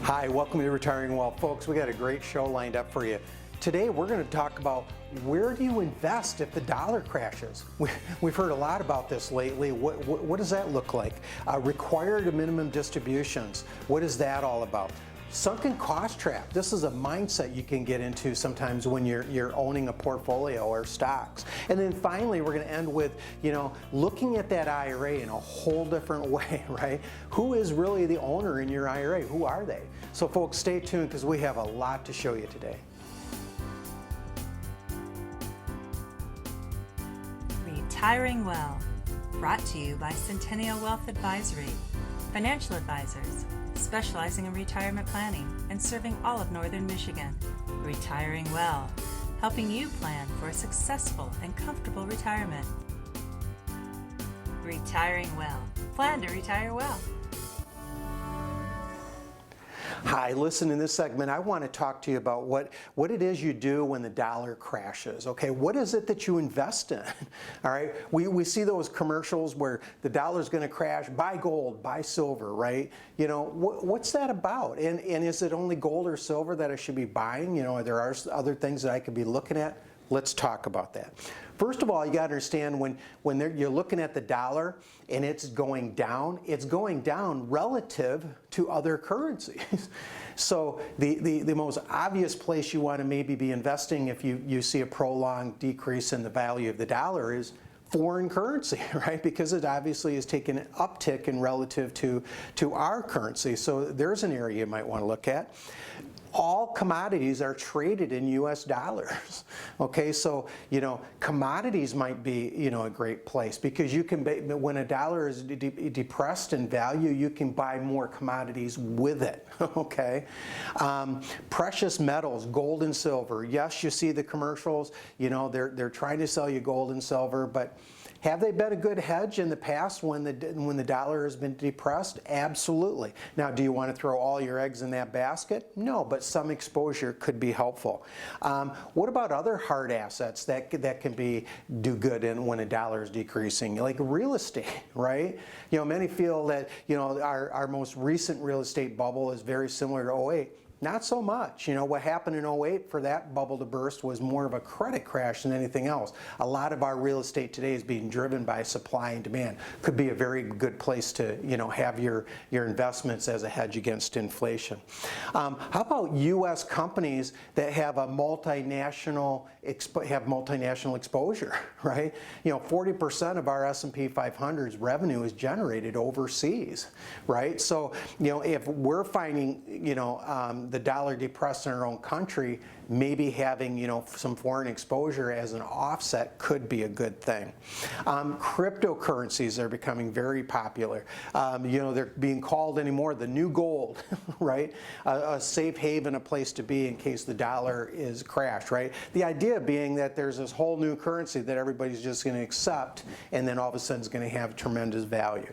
Hi, welcome to Retiring Well. Folks, we got a great show lined up for you. Today we're going to talk about where do you invest if the dollar crashes? We've heard a lot about this lately. What does that look like? Required minimum distributions, what is that all about? Sunken cost trap. This is a mindset you can get into sometimes when you're owning a portfolio or stocks. And then finally, we're going to end with, looking at that IRA in a whole different way, right? Who is really the owner in your IRA? Who are they? So folks, stay tuned because we have a lot to show you today. Retiring Well, brought to you by Centennial Wealth Advisory, financial advisors specializing in retirement planning and serving all of Northern Michigan. Retiring Well, helping you plan for a successful and comfortable retirement. Retiring Well, plan to retire well. Hi, listen, in this segment, I want to talk to you about what it is you do when the dollar crashes, okay? What is it that you invest in, all right? We see those commercials where the dollar's going to crash, buy gold, buy silver, right? What's that about? And is it only gold or silver that I should be buying? There are other things that I could be looking at. Let's talk about that. First of all, you got to understand when you're looking at the dollar and it's going down relative to other currencies. So the most obvious place you want to maybe be investing if you see a prolonged decrease in the value of the dollar is foreign currency, right? Because it obviously is taking an uptick in relative to our currency. So there's an area you might want to look at. All commodities are traded in US dollars. Okay, so commodities might be a great place because you can when a dollar is depressed in value, you can buy more commodities with it. Okay, precious metals, gold and silver. Yes, you see the commercials. They're trying to sell you gold and silver, but have they been a good hedge in the past when the dollar has been depressed? Absolutely. Now, do you want to throw all your eggs in that basket? No, but some exposure could be helpful. What about other hard assets that can do good when a dollar is decreasing, like real estate, right? Many feel that our most recent real estate bubble is very similar to '08. Not so much. What happened in '08 for that bubble to burst was more of a credit crash than anything else. A lot of our real estate today is being driven by supply and demand. Could be a very good place to have your investments as a hedge against inflation. How about U.S. companies that have a multinational exposure, right? 40% of our S&P 500's revenue is generated overseas, right? So if we're finding the dollar depressed in our own country, maybe having some foreign exposure as an offset could be a good thing. Cryptocurrencies are becoming very popular. They're being called anymore the new gold, right? A safe haven, a place to be in case the dollar is crashed, right? The idea being that there's this whole new currency that everybody's just going to accept, and then all of a sudden it's going to have tremendous value.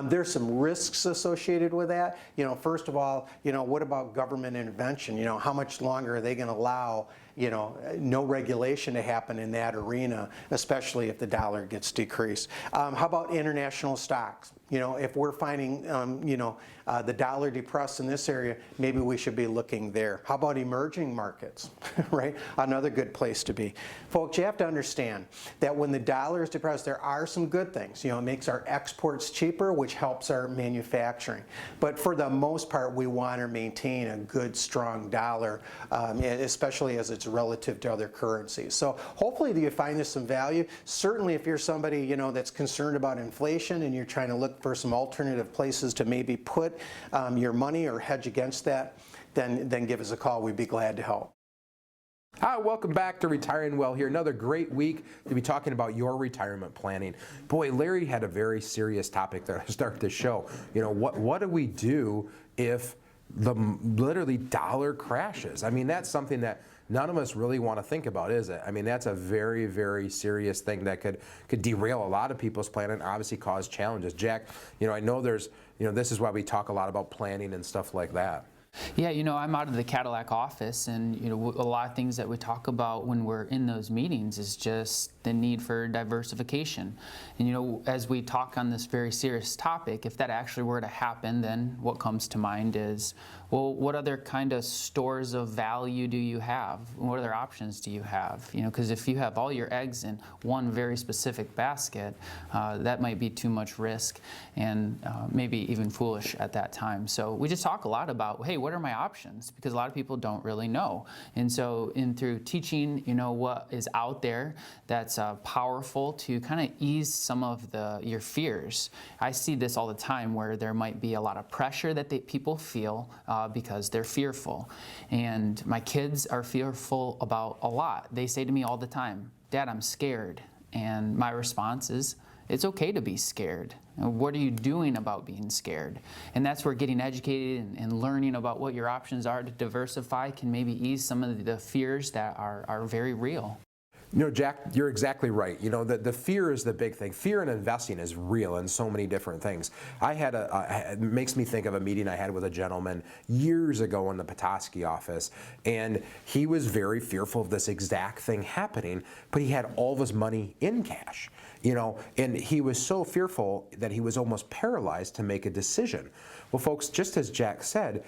There's some risks associated with that. First of all, what about government intervention? How much longer are they going to allow no regulation to happen in that arena, especially if the dollar gets decreased? How about international stocks? If we're finding the dollar depressed in this area, maybe we should be looking there. How about emerging markets, right? Another good place to be. Folks, you have to understand that when the dollar is depressed, there are some good things. It makes our exports cheaper, which helps our manufacturing. But for the most part, we want to maintain a good, strong dollar, especially as it's relative to other currencies. So hopefully you find this some value. Certainly if you're somebody that's concerned about inflation and you're trying to look for some alternative places to maybe put your money or hedge against that, then give us a call. We'd be glad to help. Hi, welcome back to Retiring Well here. Another great week to be talking about your retirement planning. Boy, Larry had a very serious topic to start this show. What do we do if the literally dollar crashes? I mean, that's something that none of us really want to think about, is it? I mean, that's a very, very serious thing that could derail a lot of people's planning and obviously cause challenges. Jack, I know there's, this is why we talk a lot about planning and stuff like that. Yeah, I'm out of the Cadillac office, and a lot of things that we talk about when we're in those meetings is just the need for diversification. And as we talk on this very serious topic, if that actually were to happen, then what comes to mind is, well, what other kind of stores of value do you have? What other options do you have? Because if you have all your eggs in one very specific basket, that might be too much risk and maybe even foolish at that time. So we just talk a lot about, hey, what are my options? Because a lot of people don't really know. And so through teaching, what is out there that's powerful to kind of ease some of your fears. I see this all the time where there might be a lot of pressure that people feel because they're fearful. And my kids are fearful about a lot. They say to me all the time, Dad, I'm scared. And my response is, it's okay to be scared. What are you doing about being scared? And that's where getting educated and learning about what your options are to diversify can maybe ease some of the fears that are very real. Jack, you're exactly right. The fear is the big thing. Fear in investing is real in so many different things. It makes me think of a meeting I had with a gentleman years ago in the Petoskey office, and he was very fearful of this exact thing happening, but he had all of his money in cash, and he was so fearful that he was almost paralyzed to make a decision. Well, folks, just as Jack said,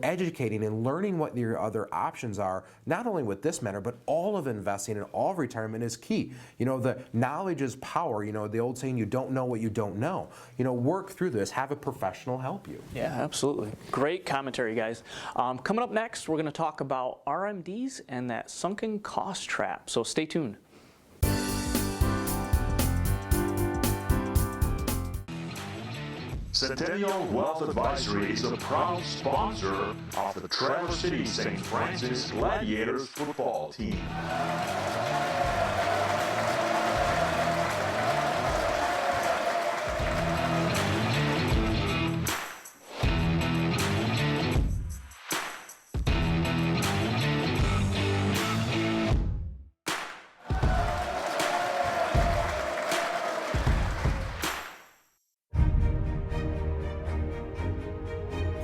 educating and learning what your other options are, not only with this matter, but all of investing and all of retirement is key. The knowledge is power. The old saying, you don't know what you don't know. Work through this. Have a professional help you. Yeah, absolutely. Great commentary, guys. Coming up next, we're going to talk about RMDs and that sunken cost trap. So stay tuned. Centennial Wealth Advisory is a proud sponsor of the Traverse City St. Francis Gladiators football team.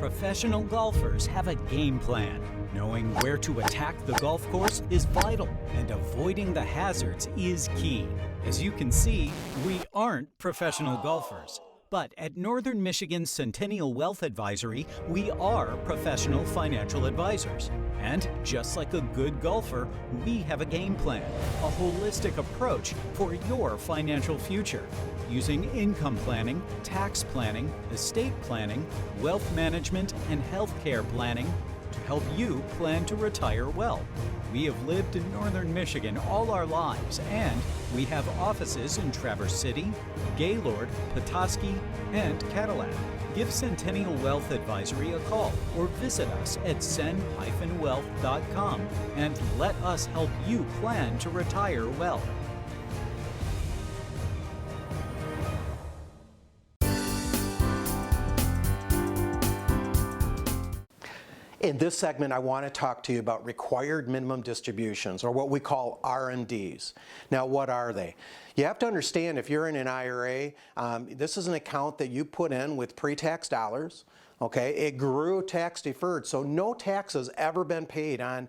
Professional golfers have a game plan. Knowing where to attack the golf course is vital, and avoiding the hazards is key. As you can see, we aren't professional golfers. But at Northern Michigan's Centennial Wealth Advisory, we are professional financial advisors. And just like a good golfer, we have a game plan, a holistic approach for your financial future, using income planning, tax planning, estate planning, wealth management, and healthcare planning to help you plan to retire well. We have lived in Northern Michigan all our lives, and we have offices in Traverse City, Gaylord, Petoskey, and Cadillac. Give Centennial Wealth Advisory a call or visit us at cen-wealth.com and let us help you plan to retire well. In this segment, I want to talk to you about required minimum distributions, or what we call RMDs. Now, what are they? You have to understand, if you're in an IRA, this is an account that you put in with pre-tax dollars. Okay, it grew tax deferred, so no tax has ever been paid on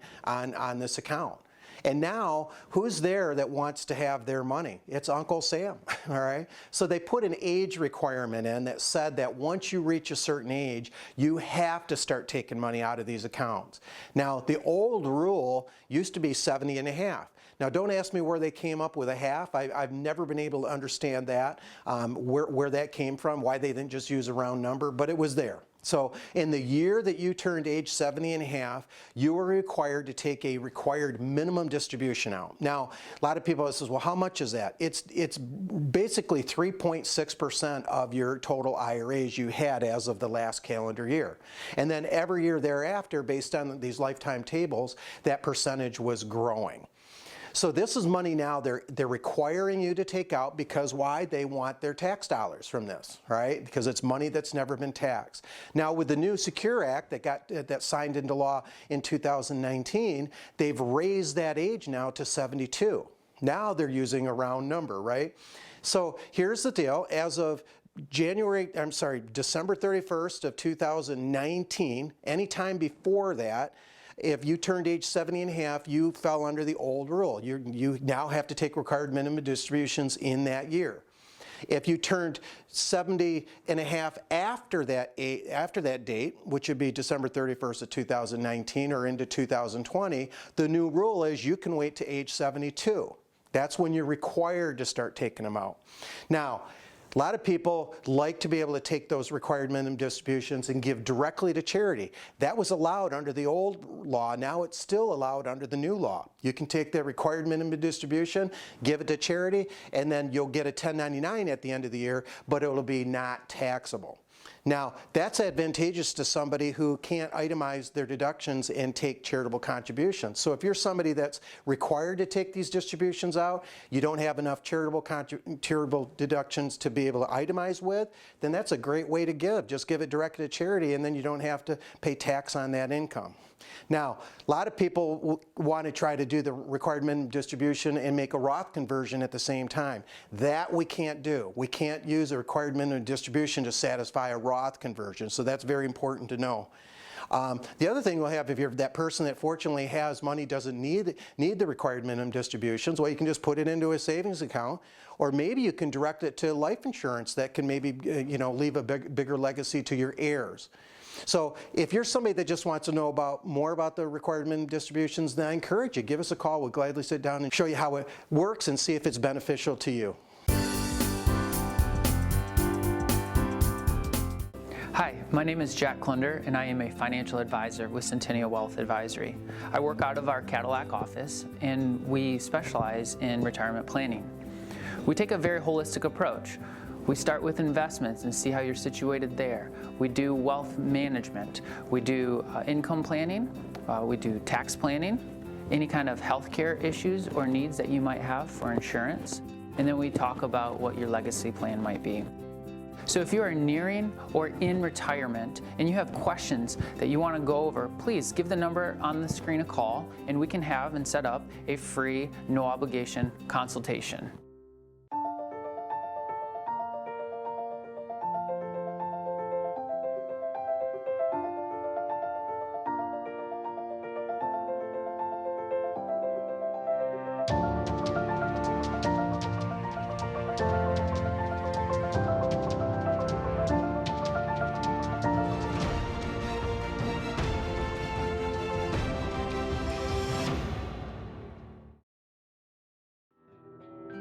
this account. And now, who's there that wants to have their money? It's Uncle Sam, all right? So they put an age requirement in that said that once you reach a certain age, you have to start taking money out of these accounts. Now, the old rule used to be 70 and a half. Now, don't ask me where they came up with a half. I've never been able to understand that, where that came from, why they didn't just use a round number, but it was there. So in the year that you turned age 70 and a half, you were required to take a required minimum distribution out. Now, a lot of people say, well, how much is that? It's basically 3.6% of your total IRAs you had as of the last calendar year. And then every year thereafter, based on these lifetime tables, that percentage was growing. So this is money now they're requiring you to take out because why? They want their tax dollars from this, right? Because it's money that's never been taxed. Now with the new Secure Act that signed into law in 2019, they've raised that age now to 72. Now they're using a round number, right? So here's the deal. As of December 31st of 2019, anytime before that, if you turned age 70 and a half, you fell under the old rule. You now have to take required minimum distributions in that year. If you turned 70 and a half after that date, which would be December 31st of 2019 or into 2020, the new rule is you can wait to age 72. That's when you're required to start taking them out. Now, a lot of people like to be able to take those required minimum distributions and give directly to charity. That was allowed under the old law. Now it's still allowed under the new law. You can take that required minimum distribution, give it to charity, and then you'll get a 1099 at the end of the year, but it will be not taxable. Now, that's advantageous to somebody who can't itemize their deductions and take charitable contributions. So if you're somebody that's required to take these distributions out, you don't have enough charitable deductions to be able to itemize with, then that's a great way to give. Just give it directly to charity, and then you don't have to pay tax on that income. Now, a lot of people want to try to do the required minimum distribution and make a Roth conversion at the same time. That we can't do. We can't use a required minimum distribution to satisfy a Roth conversion, so that's very important to know. The other thing we'll have, if you're that person that fortunately has money, doesn't need the required minimum distributions, well, you can just put it into a savings account, or maybe you can direct it to life insurance that can maybe leave a bigger legacy to your heirs. So if you're somebody that just wants to know more about the required minimum distributions, then I encourage you, give us a call. We'll gladly sit down and show you how it works and see if it's beneficial to you. Hi, my name is Jack Klunder, and I am a financial advisor with Centennial Wealth Advisory. I work out of our Cadillac office, and we specialize in retirement planning. We take a very holistic approach. We start with investments and see how you're situated there. We do wealth management. We do income planning. We do tax planning, any kind of healthcare issues or needs that you might have for insurance. And then we talk about what your legacy plan might be. So if you are nearing or in retirement and you have questions that you want to go over, please give the number on the screen a call, and we can have and set up a free, no obligation consultation.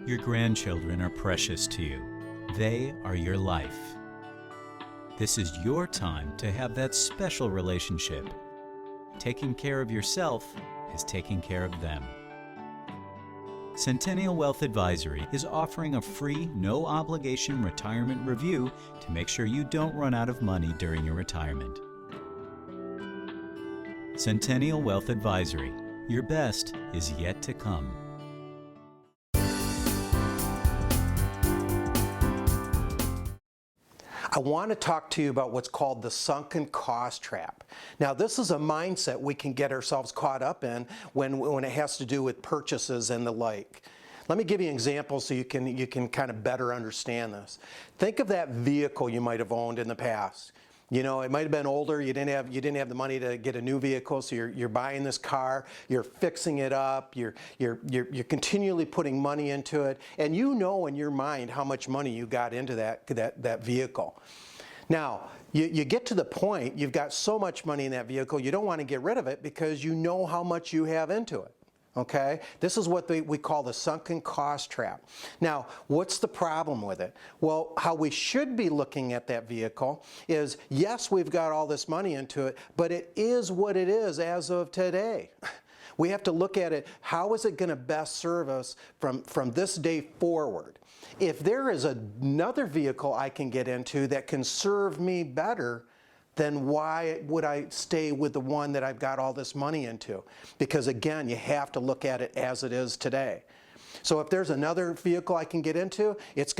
Your grandchildren are precious to you. They are your life. This is your time to have that special relationship. Taking care of yourself is taking care of them. Centennial Wealth Advisory is offering a free, no-obligation retirement review to make sure you don't run out of money during your retirement. Centennial Wealth Advisory. Your best is yet to come. I want to talk to you about what's called the sunken cost trap. Now, this is a mindset we can get ourselves caught up in when it has to do with purchases and the like. Let me give you an example so you can kind of better understand this. Think of that vehicle you might have owned in the past. You know, it might have been older, you didn't have the money to get a new vehicle, so you're buying this car, you're fixing it up, you're continually putting money into it, and you know in your mind how much money you got into that vehicle. Now, you get to the point, you've got so much money in that vehicle, you don't want to get rid of it because you know how much you have into it. Okay? This is what we call the sunken cost trap. Now, what's the problem with it? Well, how we should be looking at that vehicle is, yes, we've got all this money into it, but it is what it is as of today. We have to look at it, how is it going to best serve us from this day forward? If there is another vehicle I can get into that can serve me better, then why would I stay with the one that I've got all this money into? Because again, you have to look at it as it is today. So if there's another vehicle I can get into, it's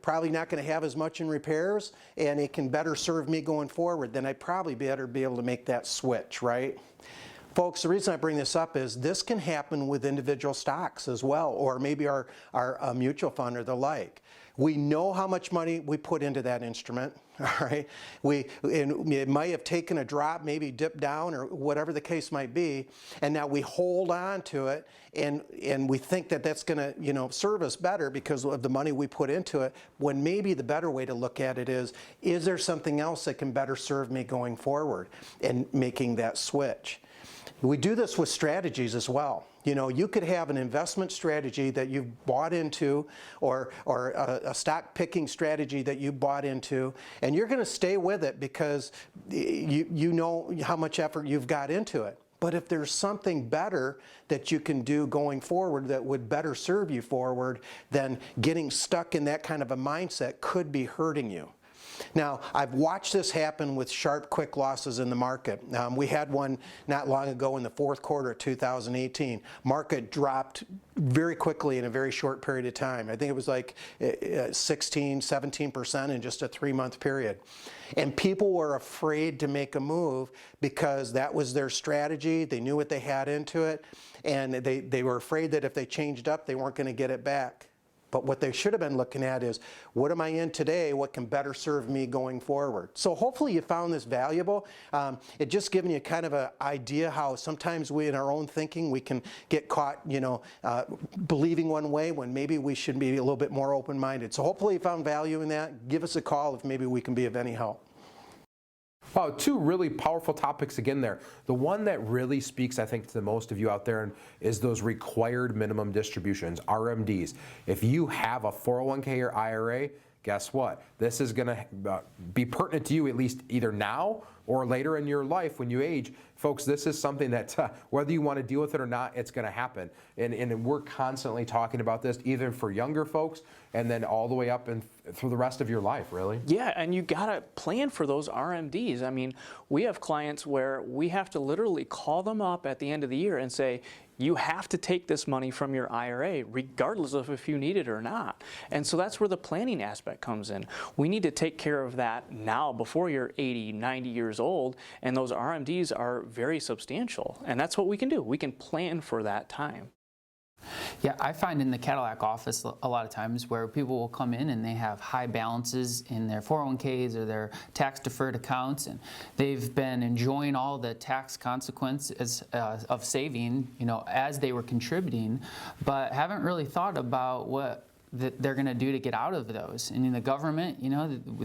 probably not going to have as much in repairs, and it can better serve me going forward, then I'd probably better be able to make that switch, right? Folks, the reason I bring this up is this can happen with individual stocks as well, or maybe our mutual fund or the like. We know how much money we put into that instrument, all right? And it might have taken a drop, maybe dipped down or whatever the case might be, and now we hold on to it and we think that that's gonna, serve us better because of the money we put into it, when maybe the better way to look at it is there something else that can better serve me going forward and making that switch? We do this with strategies as well. You could have an investment strategy that you've bought into or a stock picking strategy that you bought into, and you're going to stay with it because you know how much effort you've got into it. But if there's something better that you can do going forward that would better serve you forward, then getting stuck in that kind of a mindset could be hurting you. Now, I've watched this happen with sharp, quick losses in the market. We had one not long ago in the fourth quarter of 2018. Market dropped very quickly in a very short period of time. I think it was like 16, 17% in just a 3-month period. And people were afraid to make a move because that was their strategy. They knew what they had into it, and they were afraid that if they changed up, they weren't going to get it back. But what they should have been looking at is, what am I in today? What can better serve me going forward? So hopefully you found this valuable. It just giving you kind of an idea how sometimes we, in our own thinking, we can get caught, believing one way when maybe we should be a little bit more open-minded. So hopefully you found value in that. Give us a call if maybe we can be of any help. Wow, two really powerful topics again there. The one that really speaks, I think, to the most of you out there is those required minimum distributions, RMDs. If you have a 401k or IRA, guess what? This is going to be pertinent to you at least either now or later in your life when you age. Folks, this is something that whether you want to deal with it or not, it's going to happen. And we're constantly talking about this either for younger folks and then all the way up and through the rest of your life, really. Yeah, and you got to plan for those RMDs. I mean, we have clients where we have to literally call them up at the end of the year and say, you have to take this money from your IRA, regardless of if you need it or not. And so that's where the planning aspect comes in. We need to take care of that now before you're 80, 90 years old, and those RMDs are very substantial. And that's what we can do. We can plan for that time. Yeah, I find in the Cadillac office a lot of times where people will come in and they have high balances in their 401ks or their tax-deferred accounts, and they've been enjoying all the tax consequences of saving, as they were contributing, but haven't really thought about what they're going to do to get out of those. And in the government,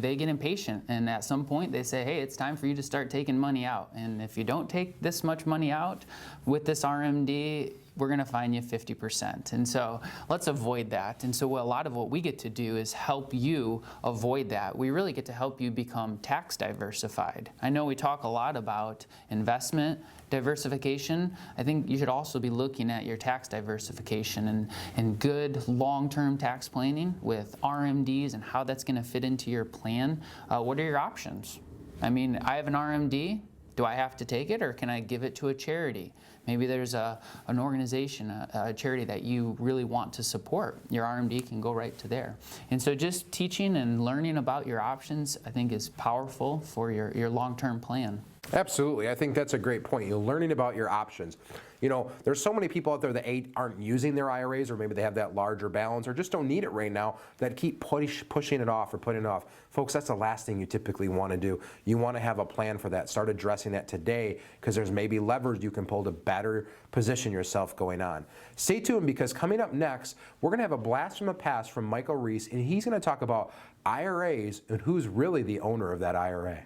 they get impatient, and at some point they say, hey, it's time for you to start taking money out, and if you don't take this much money out with this RMD, we're going to fine you 50%. And so let's avoid that. And so a lot of what we get to do is help you avoid that. We really get to help you become tax diversified. I know we talk a lot about investment diversification. I think you should also be looking at your tax diversification and good long-term tax planning with RMDs and how that's going to fit into your plan. What are your options? I mean, I have an RMD. Do I have to take it, or can I give it to a charity? Maybe there's an organization, a charity that you really want to support. Your RMD can go right to there. And so just teaching and learning about your options, I think, is powerful for your long-term plan. Absolutely. I think that's a great point. You're learning about your options. There's so many people out there that aren't using their IRAs, or maybe they have that larger balance or just don't need it right now, that keep pushing it off or putting it off. Folks, that's the last thing you typically want to do. You want to have a plan for that. Start addressing that today, because there's maybe levers you can pull to better position yourself going on. Stay tuned, because coming up next, we're going to have a blast from the past from Michael Reese, and he's going to talk about IRAs and who's really the owner of that IRA.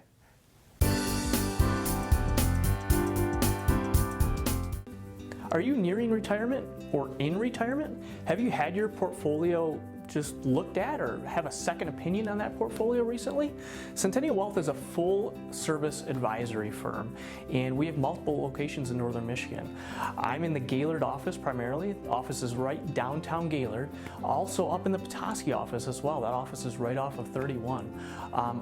Are you nearing retirement or in retirement? Have you had your portfolio just looked at or have a second opinion on that portfolio recently? Centennial Wealth is a full-service advisory firm, and we have multiple locations in northern Michigan. I'm in the Gaylord office primarily. The office is right downtown Gaylord. Also up in the Petoskey office as well. That office is right off of 31.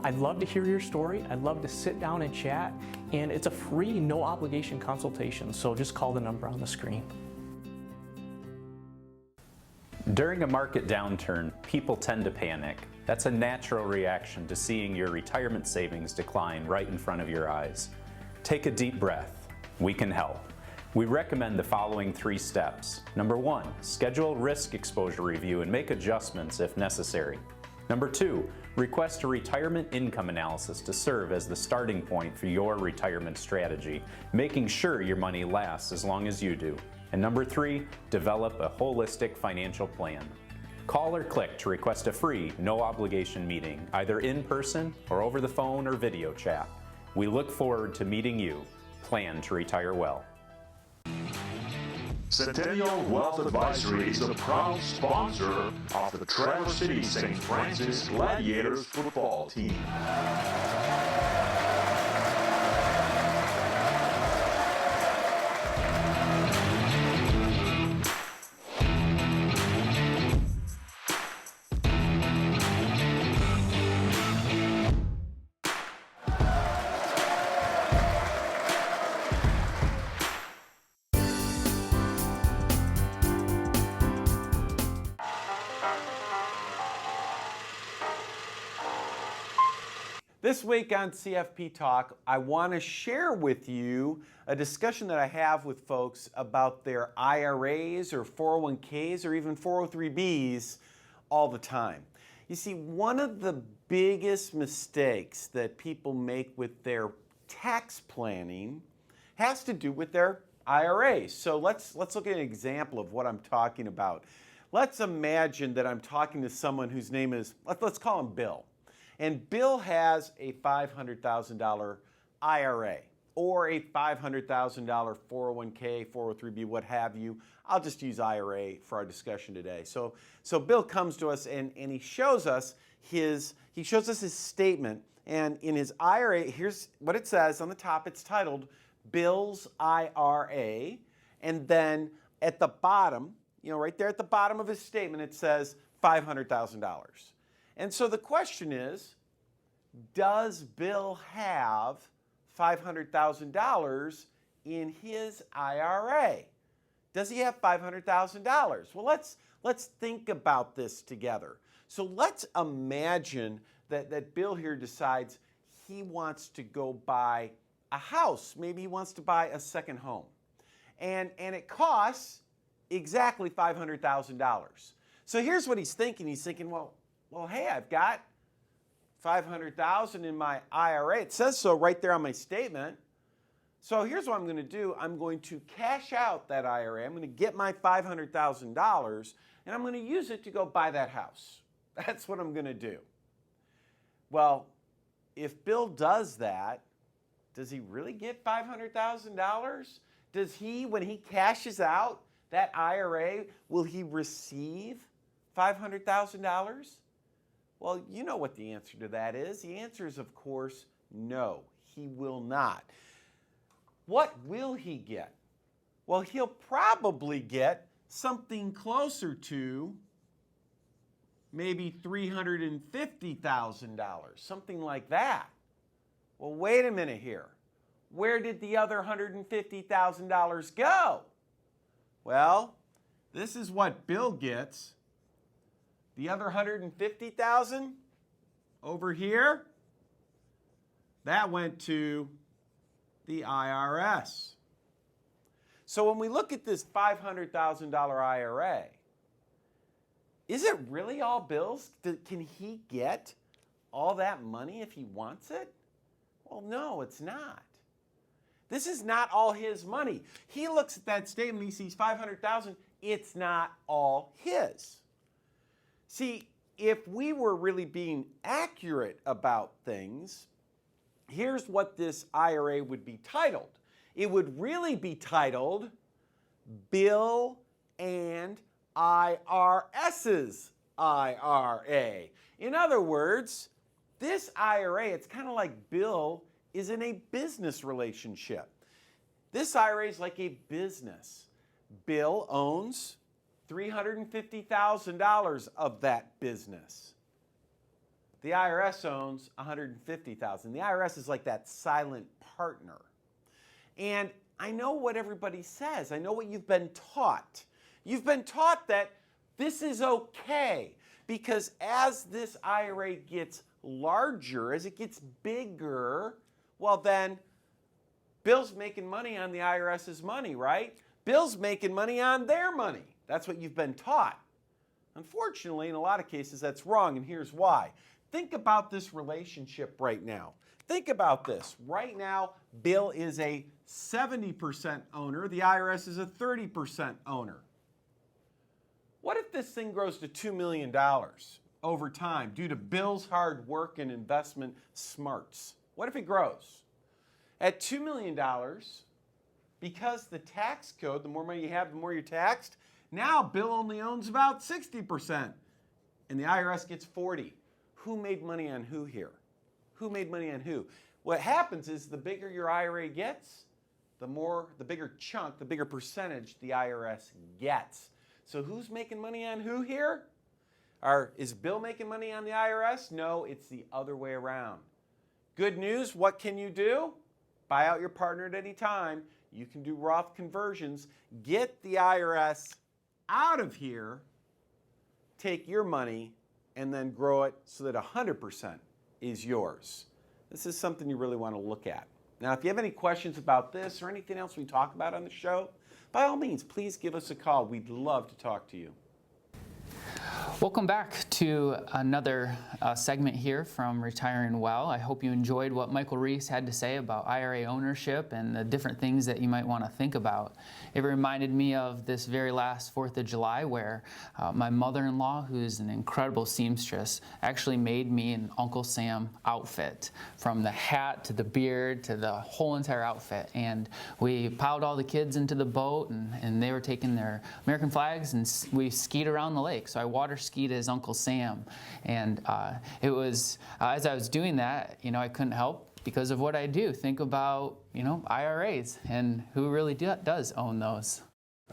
I'd love to hear your story. I'd love to sit down and chat, and it's a free, no-obligation consultation, so just call the number on the screen. During a market downturn, people tend to panic. That's a natural reaction to seeing your retirement savings decline right in front of your eyes. Take a deep breath. We can help. We recommend the following 3 steps. Number 1, schedule a risk exposure review and make adjustments if necessary. Number 2, request a retirement income analysis to serve as the starting point for your retirement strategy, making sure your money lasts as long as you do. And number 3, develop a holistic financial plan. Call or click to request a free, no obligation meeting, either in person or over the phone or video chat. We look forward to meeting you. Plan to retire well. Centennial Wealth Advisory is a proud sponsor of the Traverse City St. Francis Gladiators football team. This week on CFP Talk, I want to share with you a discussion that I have with folks about their IRAs or 401ks or even 403bs all the time. You see, one of the biggest mistakes that people make with their tax planning has to do with their IRAs. So let's look at an example of what I'm talking about. Let's imagine that I'm talking to someone whose name is, let's call him Bill. And Bill has a $500,000 IRA or a $500,000 401k, 403b, what have you. I'll just use IRA for our discussion today. So Bill comes to us and he shows us his statement. And in his IRA, here's what it says on the top. It's titled Bill's IRA. And then at the bottom, right there at the bottom of his statement, it says $500,000. And so the question is, does Bill have $500,000 in his IRA? Does he have $500,000? Well, let's think about this together. So let's imagine that Bill here decides he wants to go buy a house. Maybe he wants to buy a second home. And it costs exactly $500,000. So here's what he's thinking. He's thinking, well, hey, I've got $500,000 in my IRA. It says so right there on my statement. So here's what I'm going to do. I'm going to cash out that IRA. I'm going to get my $500,000 and I'm going to use it to go buy that house. That's what I'm going to do. Well, if Bill does that, does he really get $500,000? Does he, when he cashes out that IRA, will he receive $500,000? Well, you know what the answer to that is. The answer is, of course, no, he will not. What will he get? Well, he'll probably get something closer to maybe $350,000, something like that. Well, wait a minute here. Where did the other $150,000 go? Well, this is what Bill gets. The other $150,000 over here, that went to the IRS. So when we look at this $500,000 IRA, is it really all Bill's? Can he get all that money if he wants it? Well, no, it's not. This is not all his money. He looks at that statement, he sees $500,000, it's not all his. See, if we were really being accurate about things, here's what this IRA would be titled. It would really be titled Bill and IRS's IRA. In other words, this IRA, it's kind of like Bill is in a business relationship. This IRA is like a business. Bill owns $350,000 of that business. The IRS owns $150,000. The IRS is like that silent partner. And I know what everybody says. I know what you've been taught. You've been taught that this is okay because as this IRA gets larger, as it gets bigger, well then, Bill's making money on the IRS's money, right? Bill's making money on their money. That's what you've been taught. Unfortunately, in a lot of cases, that's wrong, and here's why. Think about this relationship right now. Think about this. Right now, Bill is a 70% owner. The IRS is a 30% owner. What if this thing grows to $2 million over time due to Bill's hard work and investment smarts? What if it grows? At $2 million, because the tax code, the more money you have, the more you're taxed, now Bill only owns about 60%, and the IRS gets 40%. Who made money on who here? Who made money on who? What happens is the bigger your IRA gets, the bigger chunk, the bigger percentage the IRS gets. So who's making money on who here? Is Bill making money on the IRS? No, it's the other way around. Good news, what can you do? Buy out your partner at any time. You can do Roth conversions. Get the IRS out of here, take your money, and then grow it so that 100% is yours. This is something you really want to look at. Now, if you have any questions about this or anything else we talk about on the show, by all means, please give us a call. We'd love to talk to you. Welcome back to another segment here from Retiring Well. I hope you enjoyed what Michael Reese had to say about IRA ownership and the different things that you might want to think about. It reminded me of this very last 4th of July where my mother-in-law, who's an incredible seamstress, actually made me an Uncle Sam outfit, from the hat to the beard to the whole entire outfit. And we piled all the kids into the boat, and they were taking their American flags, and we skied around the lake. So I water skied as Uncle Sam, and it was as I was doing that, I couldn't help, because of what I do, think about IRAs and who really does own those.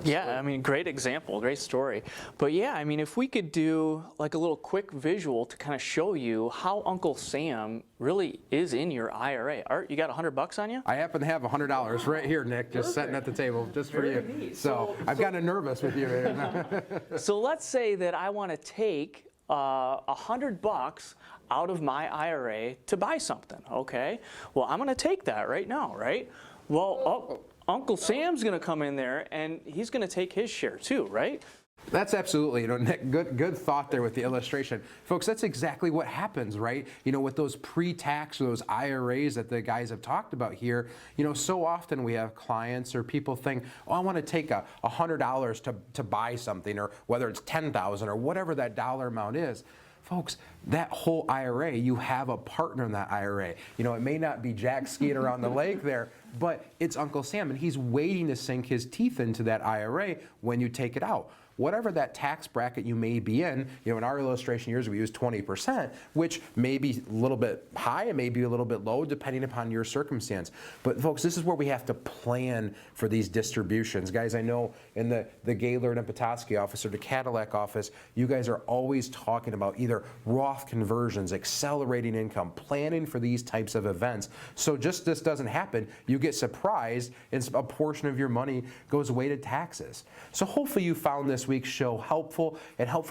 Yeah, I mean, great example, great story. But yeah, I mean, if we could do like a little quick visual to kind of show you how Uncle Sam really is in your IRA. Art, you got $100 on you? I happen to have $100 right here, Nick, just sitting at the table just for you. Neat. So I've gotten nervous with you. So let's say that I want to take $100 out of my IRA to buy something, okay? Well, I'm going to take that right now, right? Well, Uncle Sam's going to come in there, and he's going to take his share too, right? That's absolutely, Nick, good thought there with the illustration. Folks, that's exactly what happens, right? with those pre-tax or those IRAs that the guys have talked about here, so often we have clients or people think, oh, I want to take $100 to buy something, or whether it's $10,000 or whatever that dollar amount is. Folks, that whole IRA, you have a partner in that IRA. It may not be Jack skiing around the lake there, but it's Uncle Sam, and he's waiting to sink his teeth into that IRA when you take it out. Whatever that tax bracket you may be in, in our illustration years we use 20%, which may be a little bit high, it may be a little bit low, depending upon your circumstance. But folks, this is where we have to plan for these distributions. Guys, I know in the Gaylord and Petoskey office or the Cadillac office, you guys are always talking about either Roth conversions, accelerating income, planning for these types of events. So just this doesn't happen, you get surprised and a portion of your money goes away to taxes. So hopefully you found this week's show helpful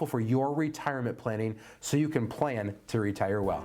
for your retirement planning so you can plan to retire well.